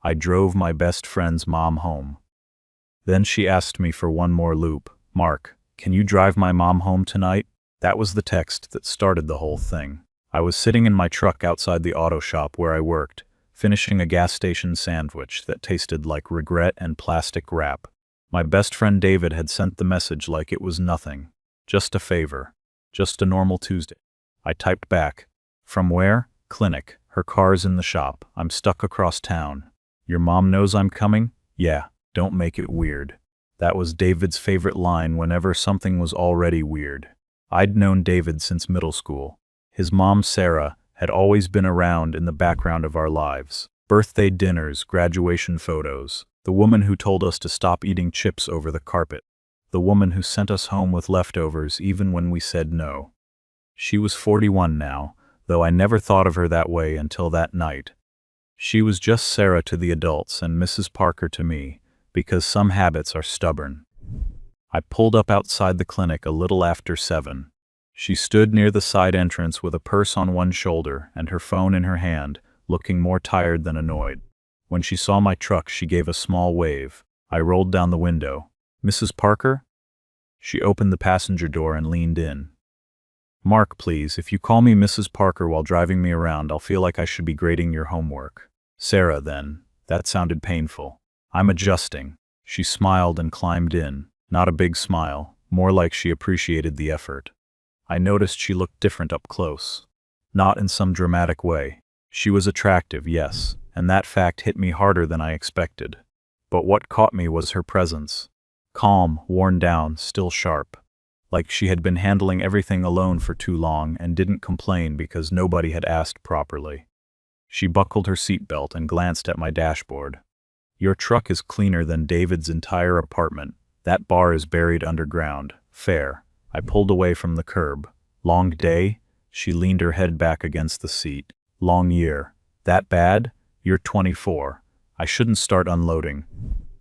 I drove my best friend's mom home. Then she asked me for one more loop. Mark, can you drive my mom home tonight? That was the text that started the whole thing. I was sitting in my truck outside the auto shop where I worked, finishing a gas station sandwich that tasted like regret and plastic wrap. My best friend David had sent the message like it was nothing. Just a favor. Just a normal Tuesday. I typed back. From where? Clinic. Her car's in the shop. I'm stuck across town. Your mom knows I'm coming? Yeah, don't make it weird. That was David's favorite line whenever something was already weird. I'd known David since middle school. His mom, Sarah, had always been around in the background of our lives. Birthday dinners, graduation photos. The woman who told us to stop eating chips over the carpet. The woman who sent us home with leftovers even when we said no. She was 41 now, though I never thought of her that way until that night. She was just Sarah to the adults and Mrs. Parker to me, because some habits are stubborn. I pulled up outside the clinic a little after 7. She stood near the side entrance with a purse on one shoulder and her phone in her hand, looking more tired than annoyed. When she saw my truck, she gave a small wave. I rolled down the window. Mrs. Parker? She opened the passenger door and leaned in. Mark, please, if you call me Mrs. Parker while driving me around, I'll feel like I should be grading your homework. Sarah, then. That sounded painful. I'm adjusting. She smiled and climbed in. Not a big smile, more like she appreciated the effort. I noticed she looked different up close. Not in some dramatic way. She was attractive, yes, and that fact hit me harder than I expected. But what caught me was her presence. Calm, worn down, still sharp. Like she had been handling everything alone for too long and didn't complain because nobody had asked properly. She buckled her seatbelt and glanced at my dashboard. Your truck is cleaner than David's entire apartment. That bar is buried underground. Fair. I pulled away from the curb. Long day? She leaned her head back against the seat. Long year. That bad? You're 24. I shouldn't start unloading.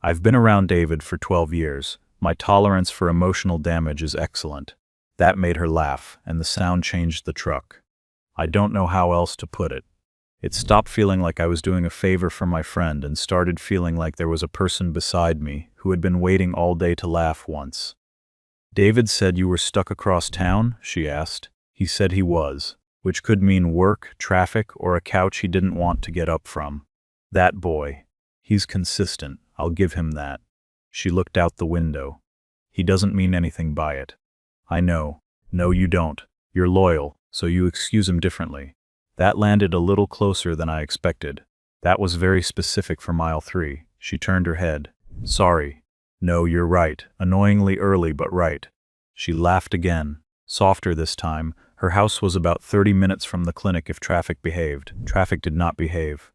I've been around David for 12 years. My tolerance for emotional damage is excellent. That made her laugh, and the sound changed the truck. I don't know how else to put it. It stopped feeling like I was doing a favor for my friend and started feeling like there was a person beside me who had been waiting all day to laugh once. David said you were stuck across town? She asked. He said he was, which could mean work, traffic, or a couch he didn't want to get up from. That boy. He's consistent, I'll give him that. She looked out the window. He doesn't mean anything by it. I know. No, you don't. You're loyal, so you excuse him differently. That landed a little closer than I expected. That was very specific for mile 3. She turned her head. Sorry. No, you're right. Annoyingly early, but right. She laughed again. Softer this time. Her house was about 30 minutes from the clinic if traffic behaved. Traffic did not behave.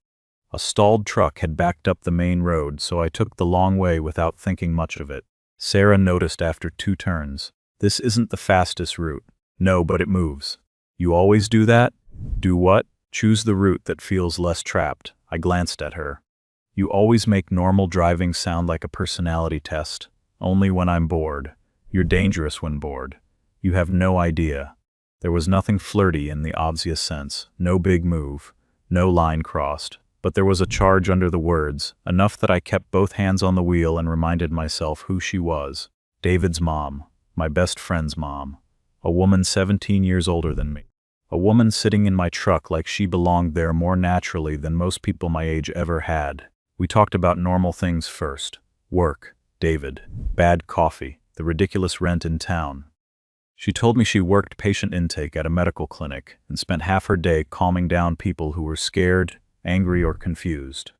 A stalled truck had backed up the main road, so I took the long way without thinking much of it. Sarah noticed after 2 turns. This isn't the fastest route. No, but it moves. You always do that? Do what? Choose the route that feels less trapped. I glanced at her. You always make normal driving sound like a personality test. Only when I'm bored. You're dangerous when bored. You have no idea. There was nothing flirty in the obvious sense. No big move. No line crossed. But there was a charge under the words, enough that I kept both hands on the wheel and reminded myself who she was. David's mom. My best friend's mom. A woman 17 years older than me. A woman sitting in my truck like she belonged there more naturally than most people my age ever had. We talked about normal things first. Work, David, bad coffee, the ridiculous rent in town. She told me she worked patient intake at a medical clinic and spent half her day calming down people who were scared, angry, or confused.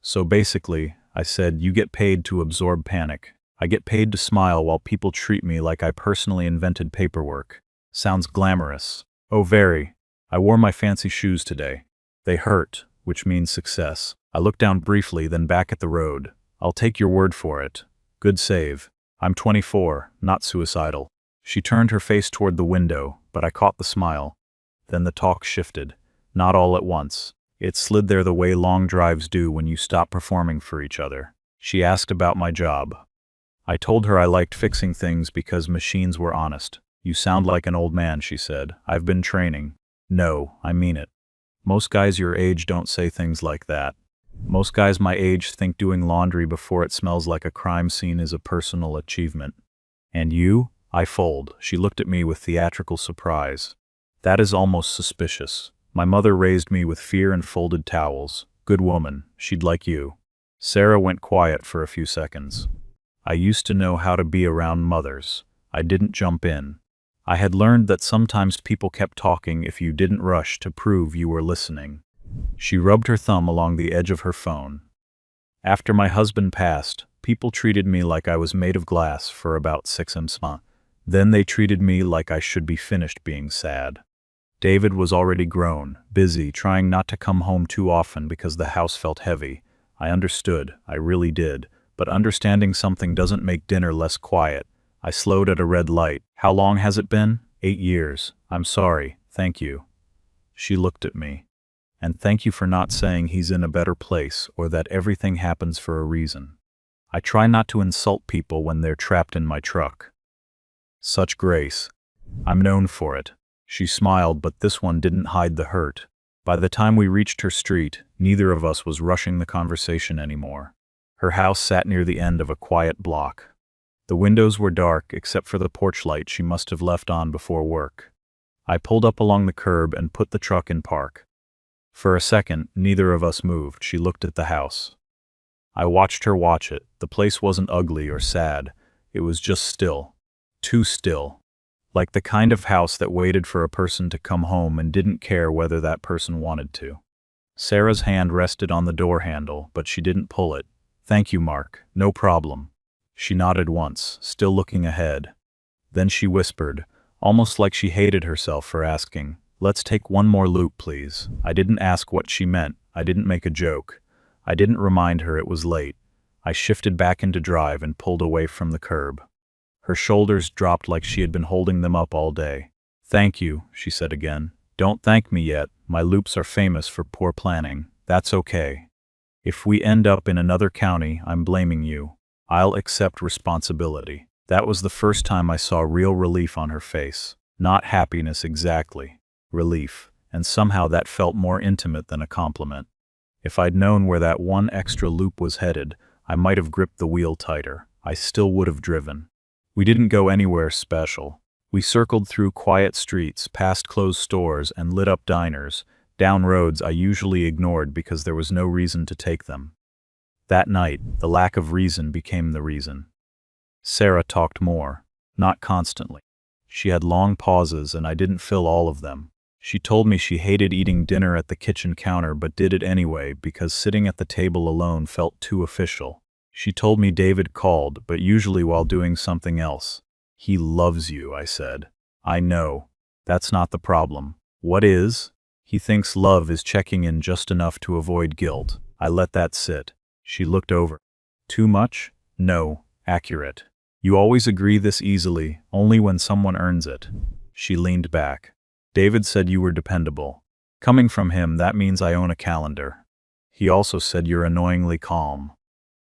So basically, I said, you get paid to absorb panic. I get paid to smile while people treat me like I personally invented paperwork. Sounds glamorous. Oh, very. I wore my fancy shoes today. They hurt, which means success. I looked down briefly, then back at the road. I'll take your word for it. Good save. I'm 24, not suicidal. She turned her face toward the window, but I caught the smile. Then the talk shifted. Not all at once. It slid there the way long drives do when you stop performing for each other. She asked about my job. I told her I liked fixing things because machines were honest. You sound like an old man, she said. I've been training. No, I mean it. Most guys your age don't say things like that. Most guys my age think doing laundry before it smells like a crime scene is a personal achievement. And you? I fold. She looked at me with theatrical surprise. That is almost suspicious. My mother raised me with fear and folded towels. Good woman. She'd like you. Sarah went quiet for a few seconds. I used to know how to be around mothers. I didn't jump in. I had learned that sometimes people kept talking if you didn't rush to prove you were listening. She rubbed her thumb along the edge of her phone. After my husband passed, people treated me like I was made of glass for about 6 months. Then they treated me like I should be finished being sad. David was already grown, busy, trying not to come home too often because the house felt heavy. I understood, I really did, but understanding something doesn't make dinner less quiet. I slowed at a red light. How long has it been? 8 years. I'm sorry, thank you. She looked at me. And thank you for not saying he's in a better place or that everything happens for a reason. I try not to insult people when they're trapped in my truck. Such grace. I'm known for it. She smiled, but this one didn't hide the hurt. By the time we reached her street, neither of us was rushing the conversation anymore. Her house sat near the end of a quiet block. The windows were dark except for the porch light she must have left on before work. I pulled up along the curb and put the truck in park. For a second, neither of us moved. She looked at the house. I watched her watch it. The place wasn't ugly or sad. It was just still. Too still. Like the kind of house that waited for a person to come home and didn't care whether that person wanted to. Sarah's hand rested on the door handle, but she didn't pull it. Thank you, Mark. No problem. She nodded once, still looking ahead. Then she whispered, almost like she hated herself for asking, let's take one more loop, please. I didn't ask what she meant. I didn't make a joke. I didn't remind her it was late. I shifted back into drive and pulled away from the curb. Her shoulders dropped like she had been holding them up all day. Thank you, she said again. Don't thank me yet. My loops are famous for poor planning. That's okay. If we end up in another county, I'm blaming you. I'll accept responsibility. That was the first time I saw real relief on her face. Not happiness exactly. Relief. And somehow that felt more intimate than a compliment. If I'd known where that one extra loop was headed, I might have gripped the wheel tighter. I still would have driven. We didn't go anywhere special. We circled through quiet streets, past closed stores and lit-up diners, down roads I usually ignored because there was no reason to take them. That night, the lack of reason became the reason. Sarah talked more, not constantly. She had long pauses and I didn't fill all of them. She told me she hated eating dinner at the kitchen counter but did it anyway because sitting at the table alone felt too official. She told me David called, but usually while doing something else. He loves you, I said. I know. That's not the problem. What is? He thinks love is checking in just enough to avoid guilt. I let that sit. She looked over. Too much? No. Accurate. You always agree this easily, only when someone earns it. She leaned back. David said you were dependable. Coming from him, that means I own a calendar. He also said you're annoyingly calm.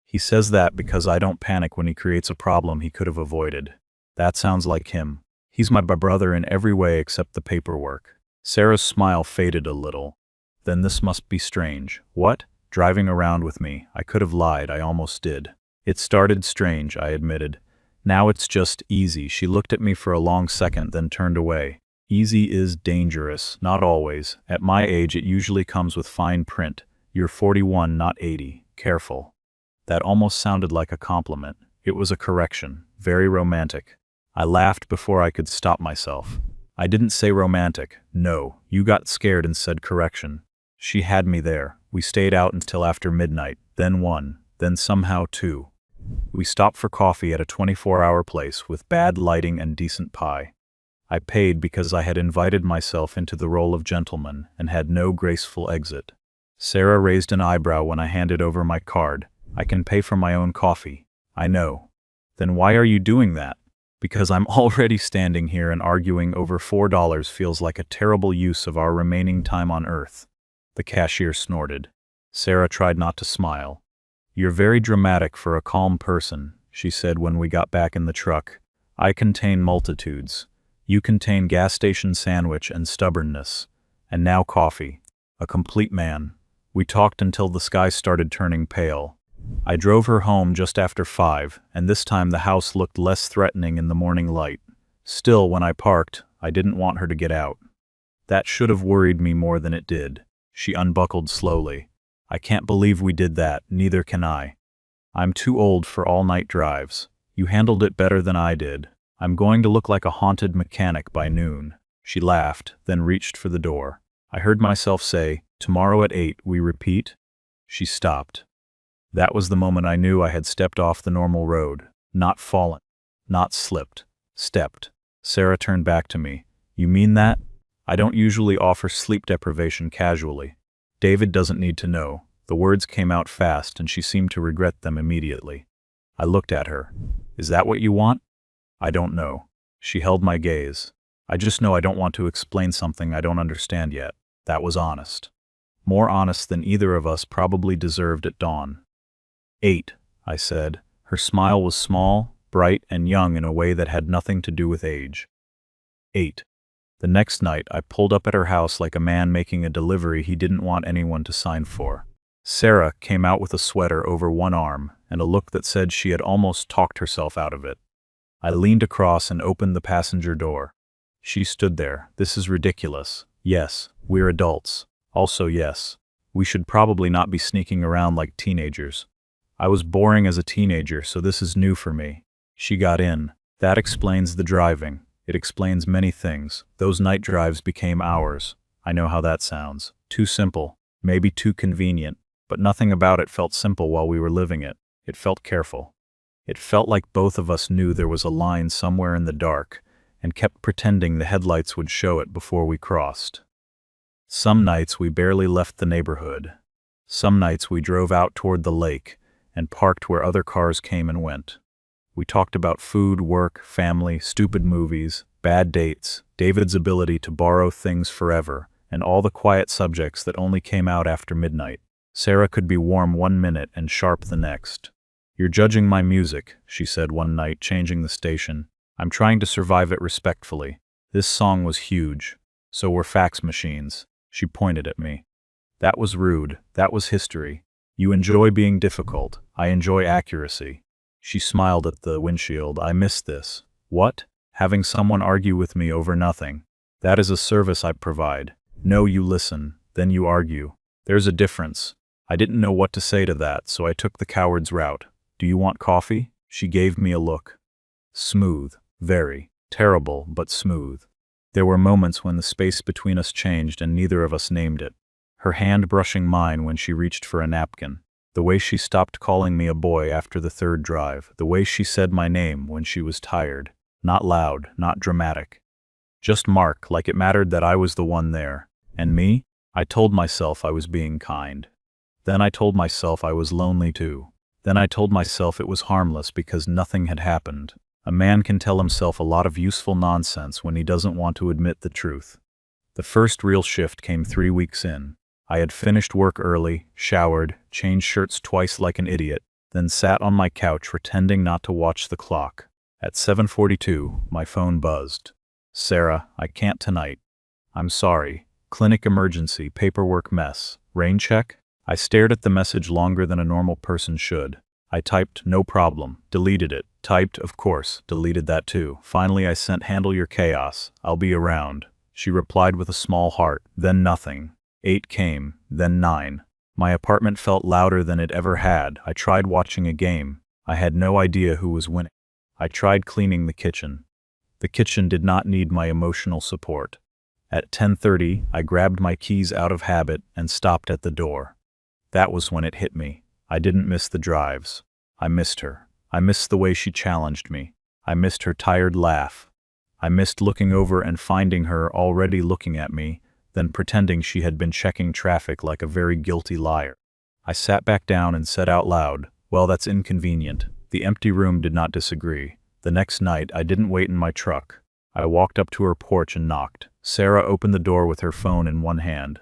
He says that because I don't panic when he creates a problem he could have avoided. That sounds like him. He's my brother in every way except the paperwork. Sarah's smile faded a little. Then this must be strange. What? Driving around with me. I could have lied, I almost did. It started strange, I admitted. Now it's just easy. She looked at me for a long second, then turned away. Easy is dangerous, not always. At my age it usually comes with fine print. You're 41, not 80. Careful. That almost sounded like a compliment. It was a correction. Very romantic. I laughed before I could stop myself. I didn't say romantic. No, you got scared and said correction. She had me there. We stayed out until after midnight, then 1, then somehow 2. We stopped for coffee at a 24-hour place with bad lighting and decent pie. I paid because I had invited myself into the role of gentleman and had no graceful exit. Sarah raised an eyebrow when I handed over my card. I can pay for my own coffee. I know. Then why are you doing that? Because I'm already standing here and arguing over $4 feels like a terrible use of our remaining time on Earth. The cashier snorted. Sarah tried not to smile. You're very dramatic for a calm person, she said when we got back in the truck. I contain multitudes. You contain gas station sandwich and stubbornness. And now coffee. A complete man. We talked until the sky started turning pale. I drove her home just after 5, and this time the house looked less threatening in the morning light. Still, when I parked, I didn't want her to get out. That should have worried me more than it did. She unbuckled slowly. I can't believe we did that, neither can I. I'm too old for all-night drives. You handled it better than I did. I'm going to look like a haunted mechanic by noon. She laughed, then reached for the door. I heard myself say, "Tomorrow at 8, we repeat?" She stopped. That was the moment I knew I had stepped off the normal road. Not fallen. Not slipped. Stepped. Sarah turned back to me. "You mean that?" I don't usually offer sleep deprivation casually. David doesn't need to know. The words came out fast and she seemed to regret them immediately. I looked at her. "Is that what you want?" "I don't know." She held my gaze. "I just know I don't want to explain something I don't understand yet." That was honest. More honest than either of us probably deserved at dawn. 8, I said. Her smile was small, bright, and young in a way that had nothing to do with age. 8. The next night, I pulled up at her house like a man making a delivery he didn't want anyone to sign for. Sarah came out with a sweater over one arm and a look that said she had almost talked herself out of it. I leaned across and opened the passenger door. She stood there. "This is ridiculous. Yes, we're adults. Also yes, we should probably not be sneaking around like teenagers. I was boring as a teenager, so this is new for me." She got in. "That explains the driving. It explains many things. Those night drives became ours. I know how that sounds. Too simple. Maybe too convenient. But nothing about it felt simple while we were living it. It felt careful. It felt like both of us knew there was a line somewhere in the dark and kept pretending the headlights would show it before we crossed. Some nights we barely left the neighborhood. Some nights we drove out toward the lake and parked where other cars came and went. We talked about food, work, family, stupid movies, bad dates, David's ability to borrow things forever, and all the quiet subjects that only came out after midnight. Sarah could be warm one minute and sharp the next. "You're judging my music," she said one night, changing the station. "I'm trying to survive it respectfully. This song was huge. So were fax machines." She pointed at me. "That was rude. That was history. You enjoy being difficult. I enjoy accuracy." She smiled at the windshield. "I miss this." "What?" "Having someone argue with me over nothing. That is a service I provide. No, you listen, then you argue. There's a difference." I didn't know what to say to that, so I took the coward's route. "Do you want coffee?" She gave me a look. Smooth. Very. Terrible, but smooth. There were moments when the space between us changed and neither of us named it. Her hand brushing mine when she reached for a napkin. The way she stopped calling me a boy after the third drive. The way she said my name when she was tired. Not loud, not dramatic. Just Mark, like it mattered that I was the one there. And me? I told myself I was being kind. Then I told myself I was lonely too. Then I told myself it was harmless because nothing had happened. A man can tell himself a lot of useful nonsense when he doesn't want to admit the truth. The first real shift came 3 weeks in. I had finished work early, showered, changed shirts twice like an idiot, then sat on my couch pretending not to watch the clock. At 7:42, my phone buzzed. "Sarah, I can't tonight. I'm sorry. Clinic emergency, paperwork mess. Rain check?" I stared at the message longer than a normal person should. I typed, "No problem," deleted it, typed, "Of course," deleted that too. Finally I sent, "Handle your chaos. I'll be around." She replied with a small heart, then nothing. 8 came, then 9. My apartment felt louder than it ever had. I tried watching a game. I had no idea who was winning. I tried cleaning the kitchen. The kitchen did not need my emotional support. At 10:30, I grabbed my keys out of habit and stopped at the door. That was when it hit me. I didn't miss the drives. I missed her. I missed the way she challenged me. I missed her tired laugh. I missed looking over and finding her already looking at me, then pretending she had been checking traffic like a very guilty liar. I sat back down and said out loud, "Well, that's inconvenient." The empty room did not disagree. The next night, I didn't wait in my truck. I walked up to her porch and knocked. Sarah opened the door with her phone in one hand.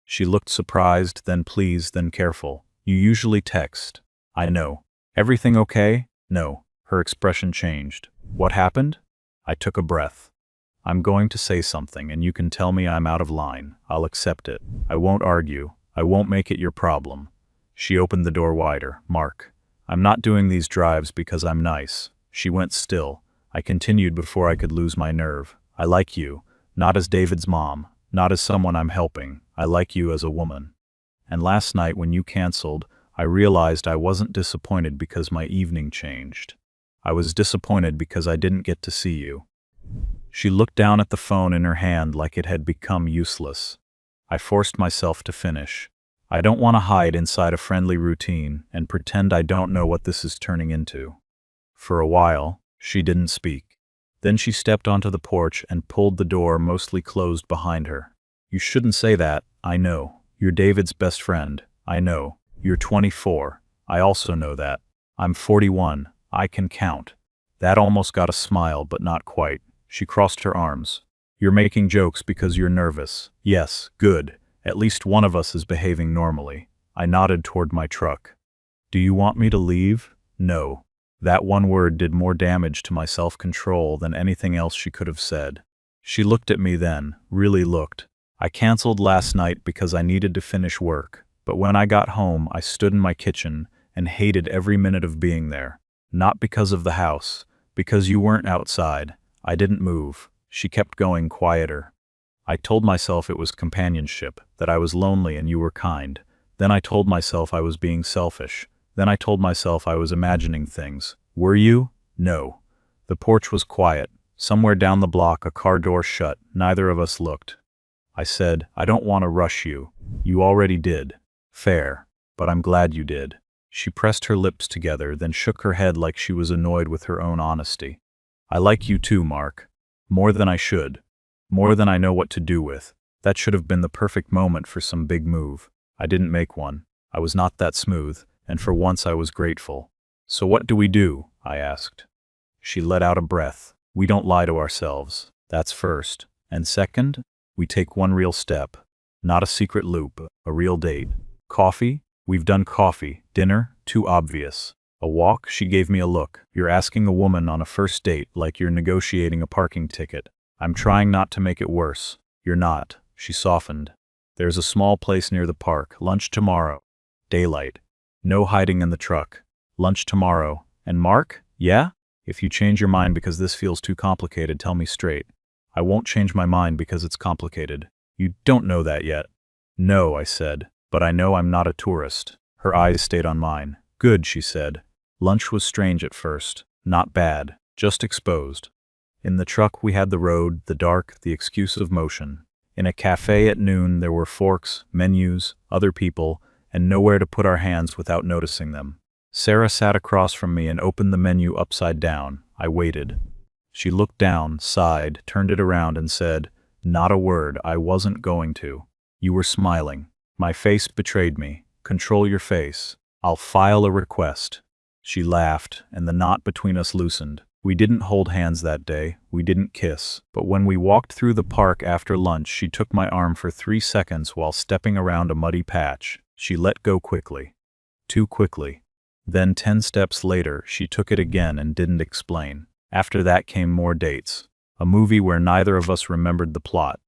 She looked surprised, then pleased, then careful. "You usually text." "I know." "Everything okay?" "No." Her expression changed. "What happened?" I took a breath. "I'm going to say something, and you can tell me I'm out of line. I'll accept it. I won't argue. I won't make it your problem. She opened the door wider. Mark, I'm not doing these drives because I'm nice. She went still. I continued before I could lose my nerve. I like you, not as David's mom, not as someone I'm helping. I like you as a woman. And last night when you canceled, I realized I wasn't disappointed because my evening changed. I was disappointed because I didn't get to see you. She looked down at the phone in her hand like it had become useless. I forced myself to finish. I don't want to hide inside a friendly routine and pretend I don't know what this is turning into. For a while, she didn't speak. Then she stepped onto the porch and pulled the door mostly closed behind her. You shouldn't say that, I know. You're David's best friend, I know. You're 24, I also know that. I'm 41, I can count. That almost got a smile, but not quite. She crossed her arms. You're making jokes because you're nervous. Yes, good. At least one of us is behaving normally. I nodded toward my truck. Do you want me to leave? No. That one word did more damage to my self-control than anything else she could have said. She looked at me then, really looked. I canceled last night because I needed to finish work, but when I got home, I stood in my kitchen and hated every minute of being there. Not because of the house, because you weren't outside. I didn't move. She kept going quieter. I told myself it was companionship, that I was lonely and you were kind. Then I told myself I was being selfish. Then I told myself I was imagining things. Were you? No. The porch was quiet. Somewhere down the block a car door shut. Neither of us looked. I said, I don't want to rush you. You already did. Fair. But I'm glad you did. She pressed her lips together, then shook her head like she was annoyed with her own honesty. I like you too, Mark. More than I should. More than I know what to do with. That should have been the perfect moment for some big move. I didn't make one. I was not that smooth, and for once I was grateful. So what do we do? I asked. She let out a breath. We don't lie to ourselves. That's first. And second, we take one real step. Not a secret loop, a real date. Coffee? We've done coffee. Dinner? Too obvious. A walk? She gave me a look. You're asking a woman on a first date like you're negotiating a parking ticket. I'm trying not to make it worse. You're not. She softened. There's a small place near the park. Lunch tomorrow. Daylight. No hiding in the truck. Lunch tomorrow. And Mark? Yeah? If you change your mind because this feels too complicated, tell me straight. I won't change my mind because it's complicated. You don't know that yet. No, I said, but I know I'm not a tourist. Her eyes stayed on mine. Good, she said. Lunch was strange at first. Not bad. Just exposed. In the truck we had the road, the dark, the excuse of motion. In a cafe at noon there were forks, menus, other people, and nowhere to put our hands without noticing them. Sarah sat across from me and opened the menu upside down. I waited. She looked down, sighed, turned it around and said, Not a word, I wasn't going to. You were smiling. My face betrayed me. Control your face. I'll file a request. She laughed, and the knot between us loosened. We didn't hold hands that day. We didn't kiss. But when we walked through the park after lunch, she took my arm for 3 seconds while stepping around a muddy patch. She let go quickly. Too quickly. Then 10 steps later, she took it again and didn't explain. After that came more dates. A movie where neither of us remembered the plot.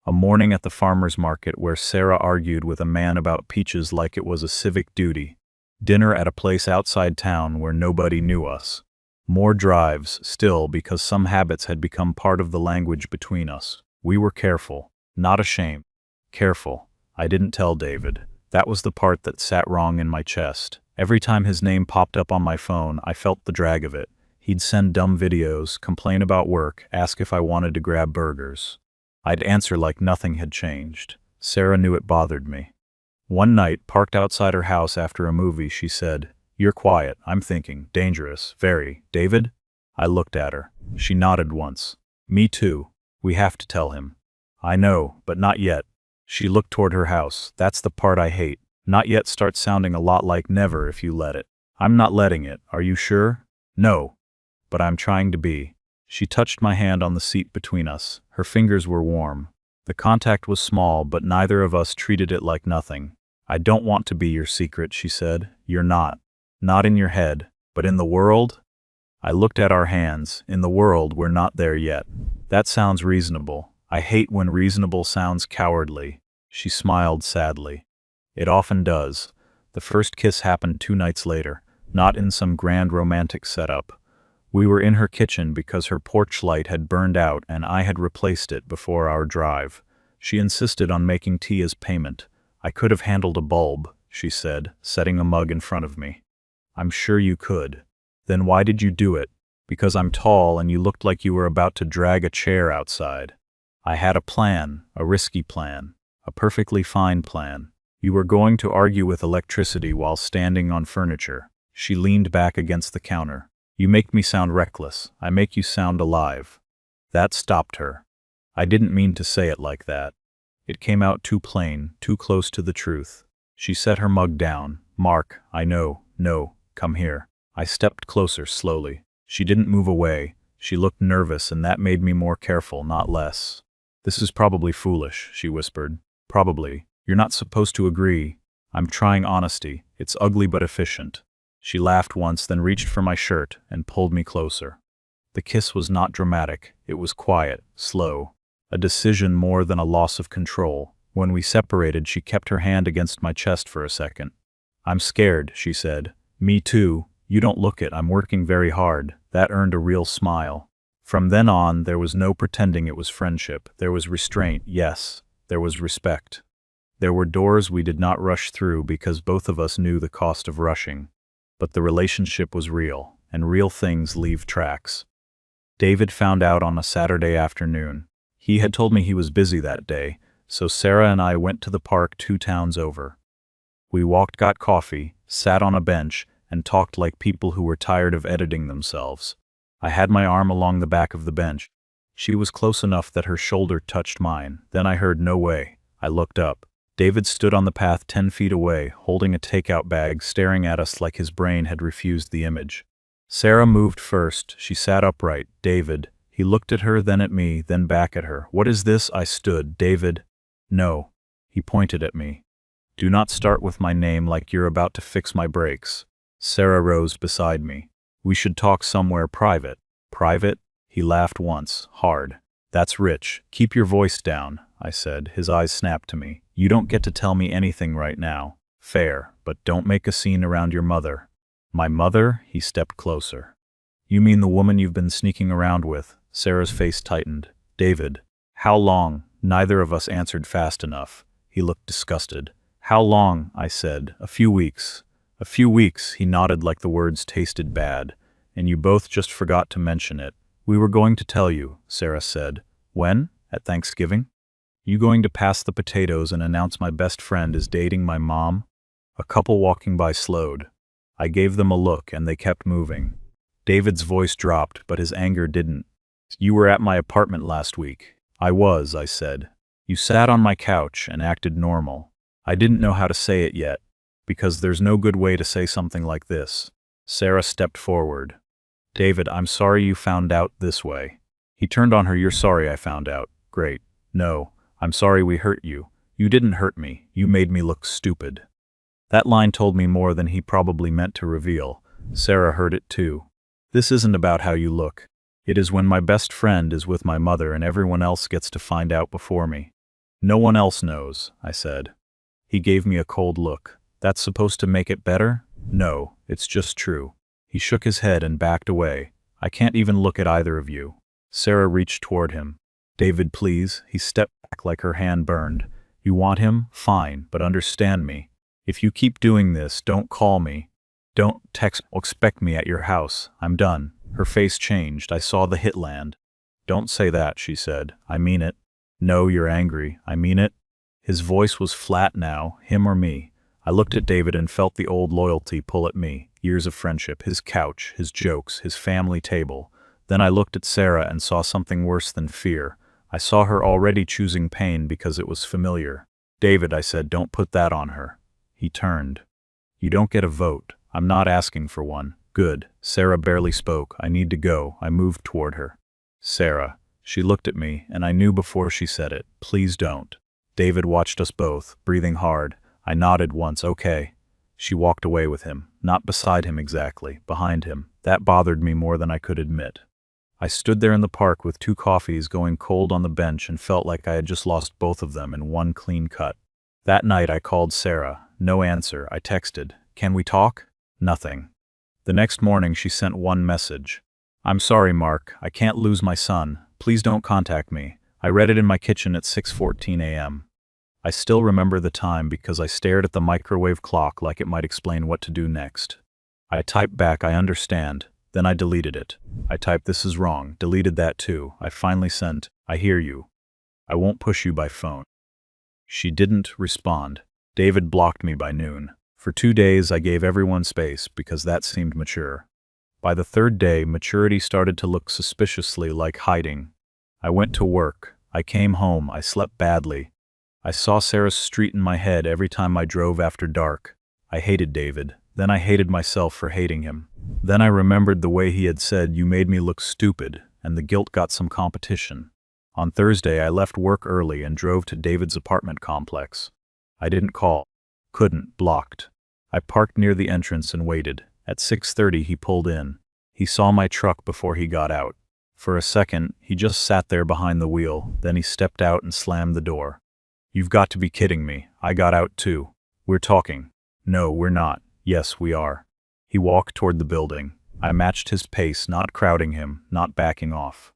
A morning at the farmer's market where Sarah argued with a man about peaches like it was a civic duty. Dinner at a place outside town where nobody knew us. More drives, still, because some habits had become part of the language between us. We were careful. Not ashamed. Careful. I didn't tell David. That was the part that sat wrong in my chest. Every time his name popped up on my phone, I felt the drag of it. He'd send dumb videos, complain about work, ask if I wanted to grab burgers. I'd answer like nothing had changed. Sarah knew it bothered me. One night, parked outside her house after a movie, she said, You're quiet. I'm thinking. Dangerous. Very. David? I looked at her. She nodded once. Me too. We have to tell him. I know, but not yet. She looked toward her house. That's the part I hate. Not yet starts sounding a lot like never if you let it. I'm not letting it. Are you sure? No. But I'm trying to be. She touched my hand on the seat between us. Her fingers were warm. The contact was small, but neither of us treated it like nothing. I don't want to be your secret, she said. You're not. Not in your head, but in the world? I looked at our hands. In the world, we're not there yet. That sounds reasonable. I hate when reasonable sounds cowardly. She smiled sadly. It often does. The first kiss happened 2 nights later, not in some grand romantic setup. We were in her kitchen because her porch light had burned out and I had replaced it before our drive. She insisted on making tea as payment. I could have handled a bulb, she said, setting a mug in front of me. I'm sure you could. Then why did you do it? Because I'm tall and you looked like you were about to drag a chair outside. I had a plan, a risky plan, a perfectly fine plan. You were going to argue with electricity while standing on furniture. She leaned back against the counter. You make me sound reckless. I make you sound alive. That stopped her. I didn't mean to say it like that. It came out too plain, too close to the truth. She set her mug down. Mark, I know, no, come here. I stepped closer slowly. She didn't move away. She looked nervous and that made me more careful, not less. This is probably foolish, she whispered. Probably. You're not supposed to agree. I'm trying honesty. It's ugly but efficient. She laughed once, then reached for my shirt and pulled me closer. The kiss was not dramatic. It was quiet, slow. A decision more than a loss of control. When we separated, she kept her hand against my chest for a second. I'm scared, she said. Me too. You don't look it. I'm working very hard. That earned a real smile. From then on, there was no pretending it was friendship. There was restraint, yes. There was respect. There were doors we did not rush through because both of us knew the cost of rushing. But the relationship was real, and real things leave tracks. David found out on a Saturday afternoon. He had told me he was busy that day, so Sarah and I went to the park 2 towns over. We walked, got coffee, sat on a bench, and talked like people who were tired of editing themselves. I had my arm along the back of the bench. She was close enough that her shoulder touched mine. Then I heard, no way. I looked up. David stood on the path 10 feet away, holding a takeout bag, staring at us like his brain had refused the image. Sarah moved first. She sat upright. David. He looked at her, then at me, then back at her. What is this? I stood. David. No. He pointed at me. Do not start with my name like you're about to fix my brakes. Sarah rose beside me. We should talk somewhere private. Private? He laughed once, hard. That's rich. Keep your voice down, I said. His eyes snapped to me. You don't get to tell me anything right now. Fair, but don't make a scene around your mother. My mother? He stepped closer. You mean the woman you've been sneaking around with? Sarah's face tightened. David. How long? Neither of us answered fast enough. He looked disgusted. How long? I said. A few weeks. A few weeks, he nodded like the words tasted bad. And you both just forgot to mention it. We were going to tell you, Sarah said. When? At Thanksgiving? You going to pass the potatoes and announce my best friend is dating my mom? A couple walking by slowed. I gave them a look and they kept moving. David's voice dropped, but his anger didn't. You were at my apartment last week. I was, I said. You sat on my couch and acted normal. I didn't know how to say it yet, because there's no good way to say something like this. Sarah stepped forward. David, I'm sorry you found out this way. He turned on her. You're sorry I found out. Great. No. I'm sorry we hurt you. You didn't hurt me. You made me look stupid. That line told me more than he probably meant to reveal. Sarah heard it too. This isn't about how you look. It is when my best friend is with my mother and everyone else gets to find out before me. No one else knows, I said. He gave me a cold look. That's supposed to make it better? No, it's just true. He shook his head and backed away. I can't even look at either of you. Sarah reached toward him. David, please. He stepped back like her hand burned. You want him? Fine, but understand me. If you keep doing this, don't call me. Don't text or expect me at your house. I'm done. Her face changed. I saw the hit land. Don't say that, she said. I mean it. No, you're angry. I mean it. His voice was flat now, him or me. I looked at David and felt the old loyalty pull at me. Years of friendship, his couch, his jokes, his family table. Then I looked at Sarah and saw something worse than fear. I saw her already choosing pain because it was familiar. David, I said, don't put that on her. He turned. You don't get a vote. I'm not asking for one. Good. Sarah barely spoke. I need to go. I moved toward her. Sarah. She looked at me, and I knew before she said it. Please don't. David watched us both, breathing hard. I nodded once. Okay. She walked away with him. Not beside him exactly, behind him. That bothered me more than I could admit. I stood there in the park with 2 coffees going cold on the bench and felt like I had just lost both of them in one clean cut. That night I called Sarah, No answer. I texted, "Can we talk?" Nothing. The next morning she sent one message. "I'm sorry, Mark. I can't lose my son. Please don't contact me." I read it in my kitchen at 6:14 a.m. I still remember the time because I stared at the microwave clock like it might explain what to do next. I typed back, "I understand." Then I deleted it. I typed, "This is wrong." Deleted that too. I finally sent, "I hear you. I won't push you by phone." She didn't respond. David blocked me by noon. For 2 days I gave everyone space because that seemed mature. By the third day, maturity started to look suspiciously like hiding. I went to work. I came home. I slept badly. I saw Sarah's street in my head every time I drove after dark. I hated David. Then I hated myself for hating him. Then I remembered the way he had said, "You made me look stupid," and the guilt got some competition. On Thursday, I left work early and drove to David's apartment complex. I didn't call. Couldn't. Blocked. I parked near the entrance and waited. At 6:30 he pulled in. He saw my truck before he got out. For a second, he just sat there behind the wheel, then he stepped out and slammed the door. "You've got to be kidding me. I got out too. We're talking." "No, we're not." "Yes, we are." He walked toward the building. I matched his pace, not crowding him, not backing off.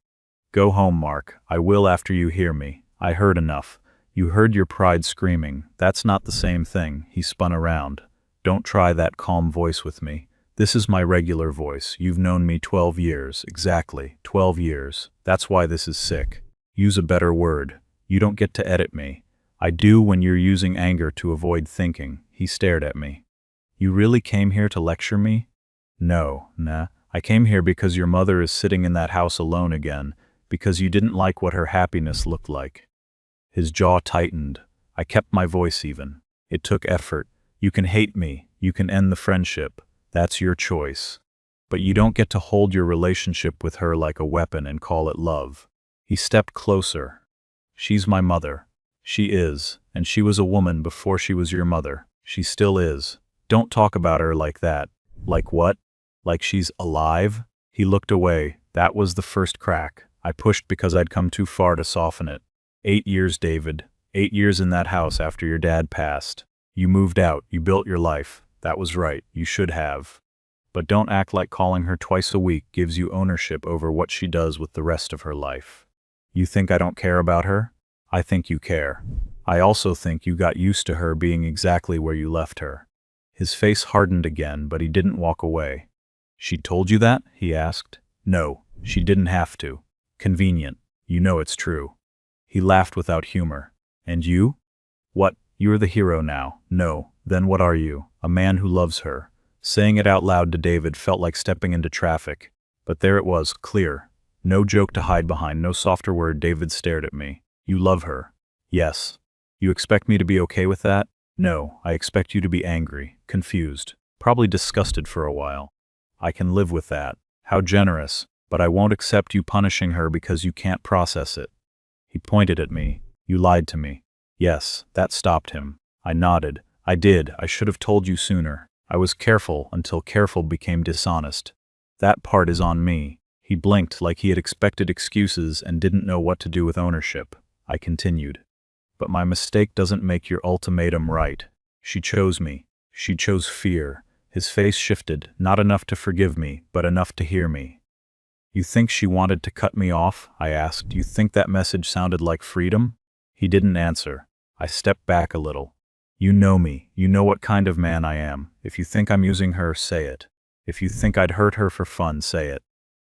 "Go home, Mark. I will after you hear me. I heard enough. You heard your pride screaming. That's not the same thing." He spun around. "Don't try that calm voice with me. This is my regular voice. You've known me 12 years. Exactly, 12 years. That's why this is sick. Use a better word. You don't get to edit me. I do when you're using anger to avoid thinking." He stared at me. "You really came here to lecture me?" "No, nah. I came here because your mother is sitting in that house alone again, because you didn't like what her happiness looked like." His jaw tightened. I kept my voice even. "It took effort. You can hate me. You can end the friendship. That's your choice. But you don't get to hold your relationship with her like a weapon and call it love." He stepped closer. "She's my mother. She is, and she was a woman before she was your mother. She still is. Don't talk about her like that." "Like what? Like she's alive?" He looked away. That was the first crack. I pushed because I'd come too far to soften it. 8 years, David. 8 years in that house after your dad passed. You moved out. You built your life. That was right. You should have. But don't act like calling her twice a week gives you ownership over what she does with the rest of her life. You think I don't care about her? I think you care. I also think you got used to her being exactly where you left her." His face hardened again, but he didn't walk away. "She told you that?" he asked. "No, she didn't have to. Convenient. You know it's true." He laughed without humor. "And you? What? You're the hero now." "No. Then what are you?" "A man who loves her." Saying it out loud to David felt like stepping into traffic. But there it was, clear. No joke to hide behind, no softer word. David stared at me. "You love her?" "Yes." "You expect me to be okay with that?" "No, I expect you to be angry, confused, probably disgusted for a while." "I can live with that." "How generous. But I won't accept you punishing her because you can't process it." He pointed at me. "You lied to me." "Yes." That stopped him. I nodded. "I did. I should have told you sooner. I was careful until careful became dishonest. That part is on me." He blinked like he had expected excuses and didn't know what to do with ownership. I continued. "But my mistake doesn't make your ultimatum right. She chose me. She chose fear." His face shifted, not enough to forgive me, but enough to hear me. "You think she wanted to cut me off?" I asked. "Do you think that message sounded like freedom?" He didn't answer. I stepped back a little. "You know me. You know what kind of man I am. If you think I'm using her, say it. If you think I'd hurt her for fun, say it.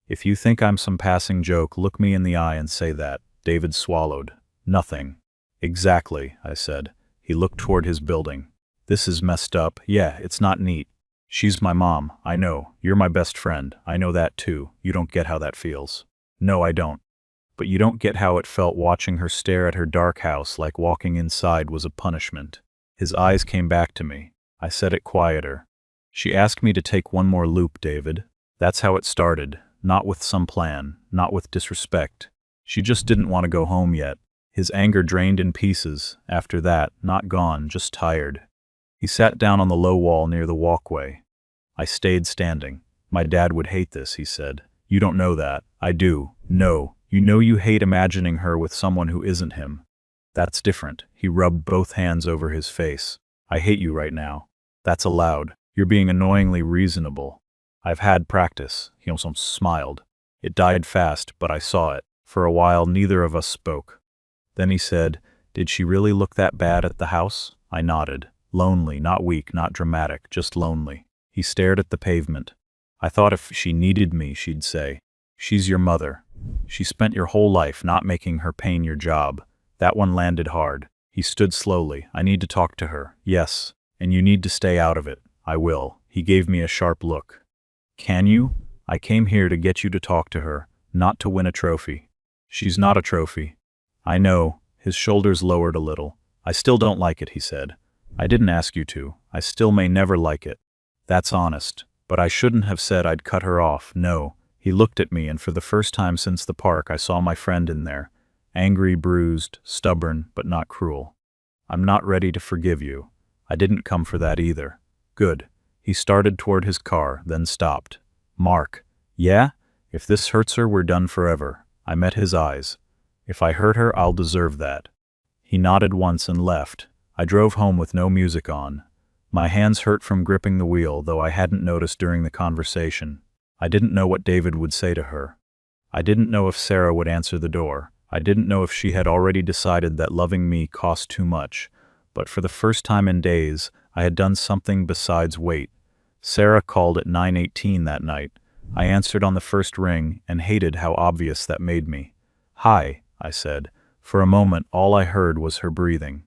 If you think I'm some passing joke, look me in the eye and say that." David swallowed. "Nothing." "Exactly," I said. He looked toward his building. "This is messed up. Yeah, it's not neat. She's my mom. I know. You're my best friend. I know that too. You don't get how that feels." "No, I don't." "But you don't get how it felt watching her stare at her dark house like walking inside was a punishment." His eyes came back to me. I said it quieter. "She asked me to take one more loop, David. That's how it started. Not with some plan. Not with disrespect. She just didn't want to go home yet." His anger drained in pieces. After that, not gone, just tired. He sat down on the low wall near the walkway. I stayed standing. "My dad would hate this," he said. "You don't know that." "I do." "No. You know you hate imagining her with someone who isn't him." "That's different." He rubbed both hands over his face. I hate you right now. That's allowed. You're being annoyingly reasonable. I've had practice. He almost smiled. It died fast, but I saw it. For a while, neither of us spoke. Then he said, "Did she really look that bad at the house?" I nodded. Lonely, not weak, not dramatic, just lonely. He stared at the pavement. I thought if she needed me, she'd say, "She's your mother. She spent your whole life not making her pain your job." That one landed hard. He stood slowly. "I need to talk to her." "Yes, and you need to stay out of it." "I will." He gave me a sharp look. "Can you? I came here to get you to talk to her, not to win a trophy." "She's not a trophy." "I know." His shoulders lowered a little. "I still don't like it," he said. "I didn't ask you to. I still may never like it." "That's honest. But I shouldn't have said I'd cut her off, no." He looked at me, and for the first time since the park I saw my friend in there. Angry, bruised, stubborn, but not cruel. "I'm not ready to forgive you." "I didn't come for that either." "Good." He started toward his car, then stopped. "Mark." "Yeah? If this hurts her, we're done forever." I met his eyes. "If I hurt her, I'll deserve that." He nodded once and left. I drove home with no music on. My hands hurt from gripping the wheel, though I hadn't noticed during the conversation. I didn't know what David would say to her. I didn't know if Sarah would answer the door. I didn't know if she had already decided that loving me cost too much. But for the first time in days, I had done something besides wait. Sarah called at 9:18 that night. I answered on the first ring and hated how obvious that made me. "Hi," I said. For a moment, all I heard was her breathing.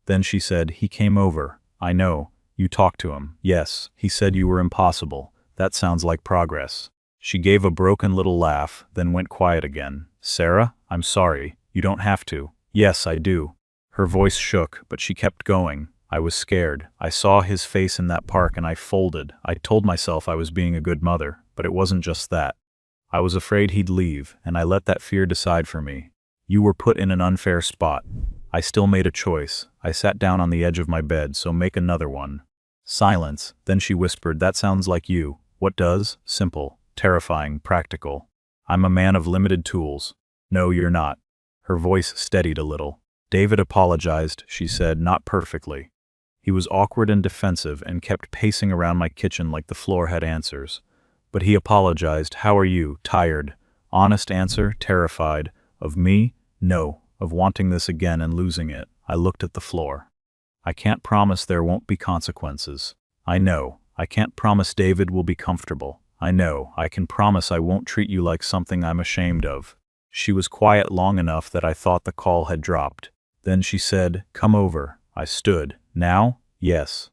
Then she said, "He came over." "I know. You talked to him." "Yes. He said you were impossible." "That sounds like progress." She gave a broken little laugh, then went quiet again. "Sarah, I'm sorry. You don't have to." "Yes, I do." Her voice shook, but she kept going. I was scared. I saw his face in that park and I folded. I told myself I was being a good mother, but it wasn't just that. I was afraid he'd leave, and I let that fear decide for me. "You were put in an unfair spot." I still made a choice. I sat down on the edge of my bed, "So make another one." Silence. Then she whispered, "That sounds like you." "What does?" "Simple, terrifying, practical." "I'm a man of limited tools." "No, you're not." Her voice steadied a little. "David apologized," she said, "not perfectly. He was awkward and defensive and kept pacing around my kitchen like the floor had answers. But he apologized. How are you? Tired." Honest answer, terrified. Of me? No. Of wanting this again and losing it. I looked at the floor. "I can't promise there won't be consequences." "I know. I can't promise David will be comfortable." "I know. I can promise I won't treat you like something I'm ashamed of." She was quiet long enough that I thought the call had dropped. Then she said, "Come over." I stood. "Now?" "Yes.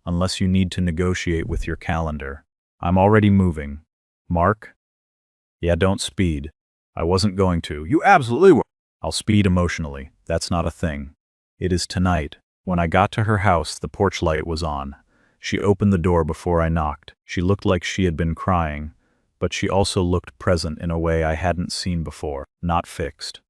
Unless you need to negotiate with your calendar." "I'm already moving." "Mark?" "Yeah, don't speed." "I wasn't going to." "You absolutely were." "I'll speed emotionally. That's not a thing." "It is tonight." When I got to her house, the porch light was on. She opened the door before I knocked. She looked like she had been crying, but she also looked present in a way I hadn't seen before. Not fixed.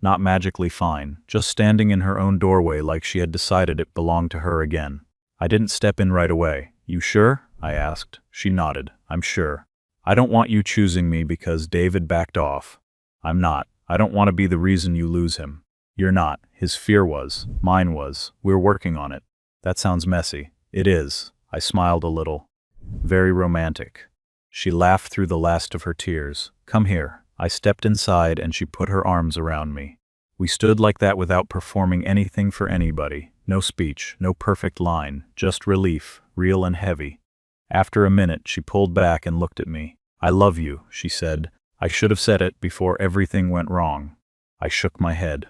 Not magically fine, just standing in her own doorway like she had decided it belonged to her again. I didn't step in right away. "You sure?" I asked. She nodded. "I'm sure. I don't want you choosing me because David backed off." "I'm not. I don't want to be the reason you lose him." "You're not. His fear was. Mine was. We're working on it." "That sounds messy." "It is." I smiled a little. "Very romantic." She laughed through the last of her tears. "Come here." I stepped inside and she put her arms around me. We stood like that without performing anything for anybody. No speech, no perfect line, just relief, real and heavy. After a minute, she pulled back and looked at me. "I love you," she said. "I should have said it before everything went wrong." I shook my head.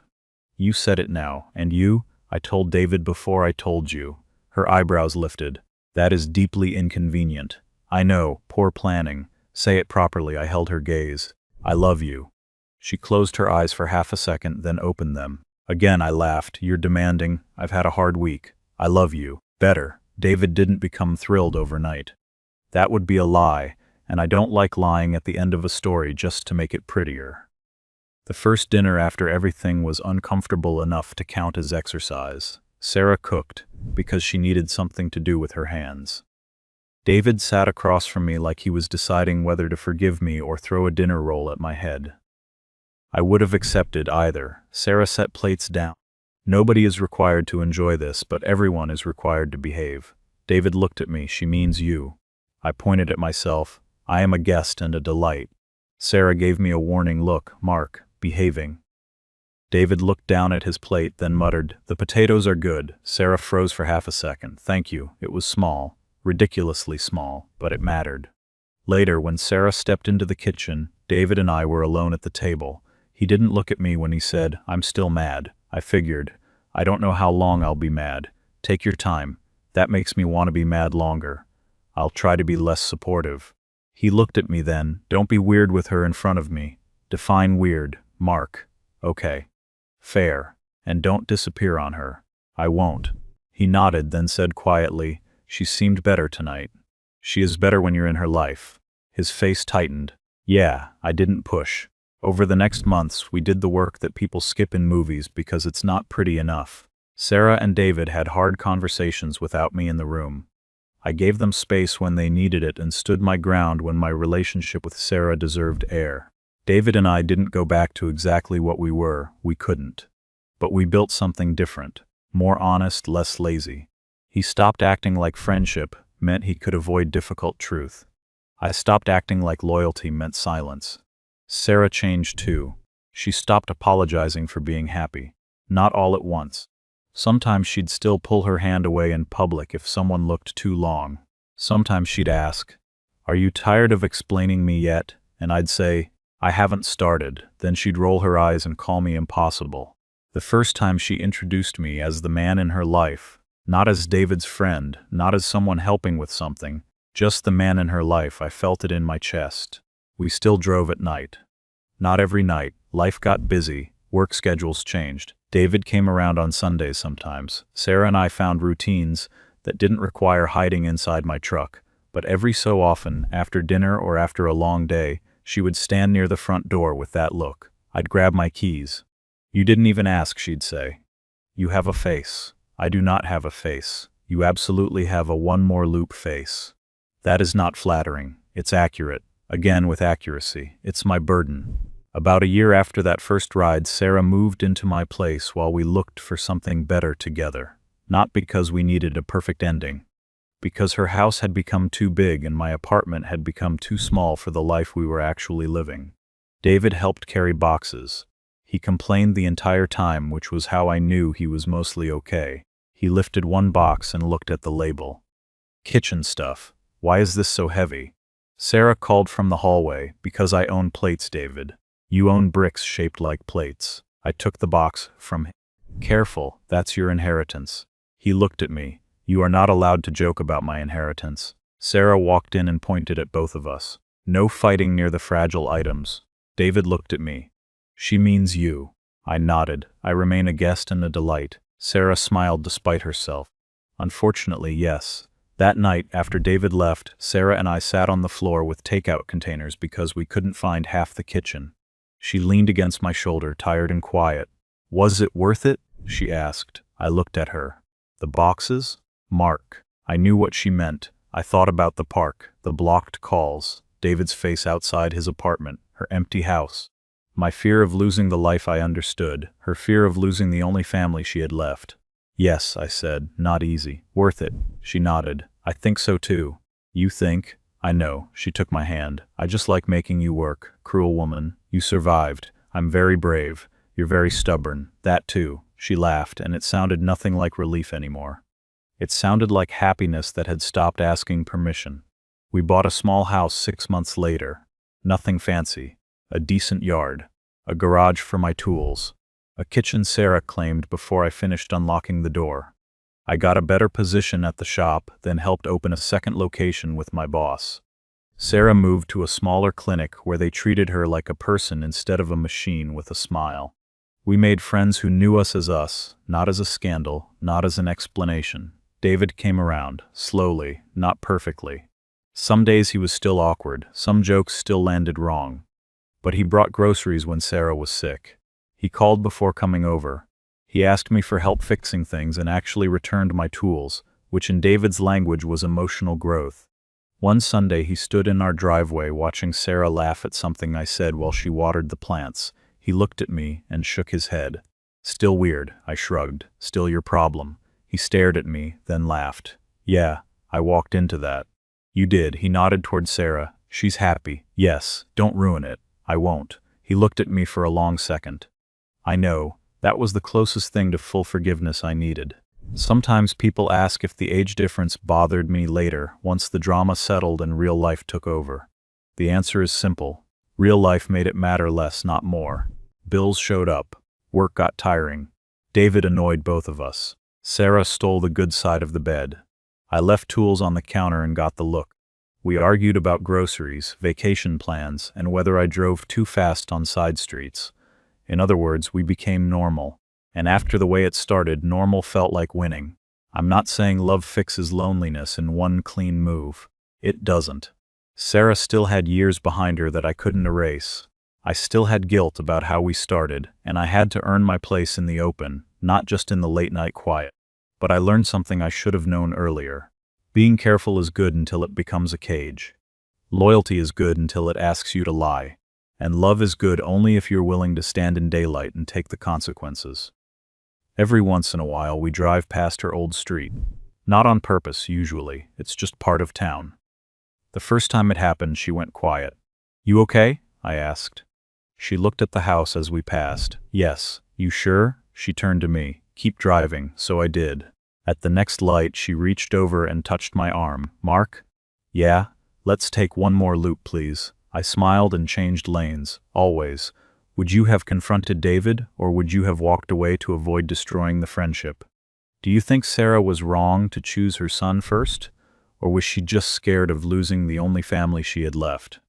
"You said it now, and you?" "I told David before I told you." Her eyebrows lifted. "That is deeply inconvenient." "I know, poor planning." "Say it properly." I held her gaze. "I love you." She closed her eyes for half a second, then opened them. Again I laughed. "You're demanding. I've had a hard week." "I love you." "Better." David didn't become thrilled overnight. That would be a lie, and I don't like lying at the end of a story just to make it prettier. The first dinner after everything was uncomfortable enough to count as exercise. Sarah cooked, because she needed something to do with her hands. David sat across from me like he was deciding whether to forgive me or throw a dinner roll at my head. I would have accepted either. Sarah set plates down. Nobody is required to enjoy this, but everyone is required to behave. David looked at me. She means you. I pointed at myself. I am a guest and a delight. Sarah gave me a warning look. Mark, behaving. David looked down at his plate, then muttered, "The potatoes are good." Sarah froze for half a second. Thank you. It was small, ridiculously small, but it mattered. Later, when Sarah stepped into the kitchen, David and I were alone at the table. He didn't look at me when he said, "I'm still mad." I figured, I don't know how long I'll be mad. Take your time. That makes me want to be mad longer. I'll try to be less supportive. He looked at me then. Don't be weird with her in front of me. Define weird, Mark. Okay. Fair. And don't disappear on her. I won't. He nodded, then said quietly, "She seemed better tonight." "She is better when you're in her life." His face tightened. Yeah, I didn't push. Over the next months, we did the work that people skip in movies because it's not pretty enough. Sarah and David had hard conversations without me in the room. I gave them space when they needed it and stood my ground when my relationship with Sarah deserved air. David and I didn't go back to exactly what we were. We couldn't. But we built something different. More honest, less lazy. He stopped acting like friendship meant he could avoid difficult truth. I stopped acting like loyalty meant silence. Sarah changed too. She stopped apologizing for being happy. Not all at once. Sometimes she'd still pull her hand away in public if someone looked too long. Sometimes she'd ask, "Are you tired of explaining me yet?" And I'd say, "I haven't started." Then she'd roll her eyes and call me impossible. The first time she introduced me as the man in her life, not as David's friend, not as someone helping with something, just the man in her life, I felt it in my chest. We still drove at night. Not every night. Life got busy. Work schedules changed. David came around on Sundays sometimes. Sarah and I found routines that didn't require hiding inside my truck, but every so often, after dinner or after a long day, she would stand near the front door with that look. I'd grab my keys. "You didn't even ask," she'd say. "You have a face." "I do not have a face." "You absolutely have a one more loop face." That is not flattering. It's accurate. Again, with accuracy. It's my burden. About a year after that first ride, Sarah moved into my place while we looked for something better together. Not because we needed a perfect ending. Because her house had become too big and my apartment had become too small for the life we were actually living. David helped carry boxes. He complained the entire time, which was how I knew he was mostly okay. He lifted one box and looked at the label. "Kitchen stuff. Why is this so heavy?" Sarah called from the hallway, "Because I own plates, David." "You own bricks shaped like plates." I took the box from him. "Careful, that's your inheritance." He looked at me. "You are not allowed to joke about my inheritance." Sarah walked in and pointed at both of us. "No fighting near the fragile items." David looked at me. "She means you." I nodded. "I remain a guest and a delight." Sarah smiled despite herself. "Unfortunately, yes." That night, after David left, Sarah and I sat on the floor with takeout containers because we couldn't find half the kitchen. She leaned against my shoulder, tired and quiet. "Was it worth it?" she asked. I looked at her. "The boxes?" "Mark." I knew what she meant. I thought about the park, the blocked calls, David's face outside his apartment, her empty house. My fear of losing the life I understood, her fear of losing the only family she had left. "Yes," I said, "not easy. Worth it." She nodded. "I think so too." "You think?" "I know." She took my hand. "I just like making you work. Cruel woman. You survived. I'm very brave. You're very stubborn. That too." She laughed, and it sounded nothing like relief anymore. It sounded like happiness that had stopped asking permission. We bought a small house 6 months later. Nothing fancy. A decent yard. A garage for my tools. A kitchen Sarah claimed before I finished unlocking the door. I got a better position at the shop, then helped open a second location with my boss. Sarah moved to a smaller clinic where they treated her like a person instead of a machine with a smile. We made friends who knew us, not as a scandal, not as an explanation. David came around, slowly, not perfectly. Some days he was still awkward, some jokes still landed wrong. But he brought groceries when Sarah was sick. He called before coming over. He asked me for help fixing things and actually returned my tools, which in David's language was emotional growth. One Sunday he stood in our driveway watching Sarah laugh at something I said while she watered the plants. He looked at me and shook his head. Still weird, I shrugged. Still your problem. He stared at me, then laughed. Yeah, I walked into that. You did. He nodded toward Sarah. She's happy. Yes, don't ruin it. I won't. He looked at me for a long second. I know, that was the closest thing to full forgiveness I needed. Sometimes people ask if the age difference bothered me later, once the drama settled and real life took over. The answer is simple. Real life made it matter less, not more. Bills showed up. Work got tiring. David annoyed both of us. Sarah stole the good side of the bed. I left tools on the counter and got the look. We argued about groceries, vacation plans, and whether I drove too fast on side streets. In other words, we became normal. And after the way it started, normal felt like winning. I'm not saying love fixes loneliness in one clean move. It doesn't. Sarah still had years behind her that I couldn't erase. I still had guilt about how we started, and I had to earn my place in the open, not just in the late-night quiet. But I learned something I should have known earlier. Being careful is good until it becomes a cage. Loyalty is good until it asks you to lie. And love is good only if you're willing to stand in daylight and take the consequences. Every once in a while we drive past her old street. Not on purpose, usually. It's just part of town. The first time it happened, she went quiet. You okay? I asked. She looked at the house as we passed. Yes. You sure? She turned to me. Keep driving. So I did. At the next light, she reached over and touched my arm. Mark? Yeah? Let's take one more loop, please. I smiled and changed lanes. Always. Would you have confronted David, or would you have walked away to avoid destroying the friendship? Do you think Sarah was wrong to choose her son first? Or was she just scared of losing the only family she had left?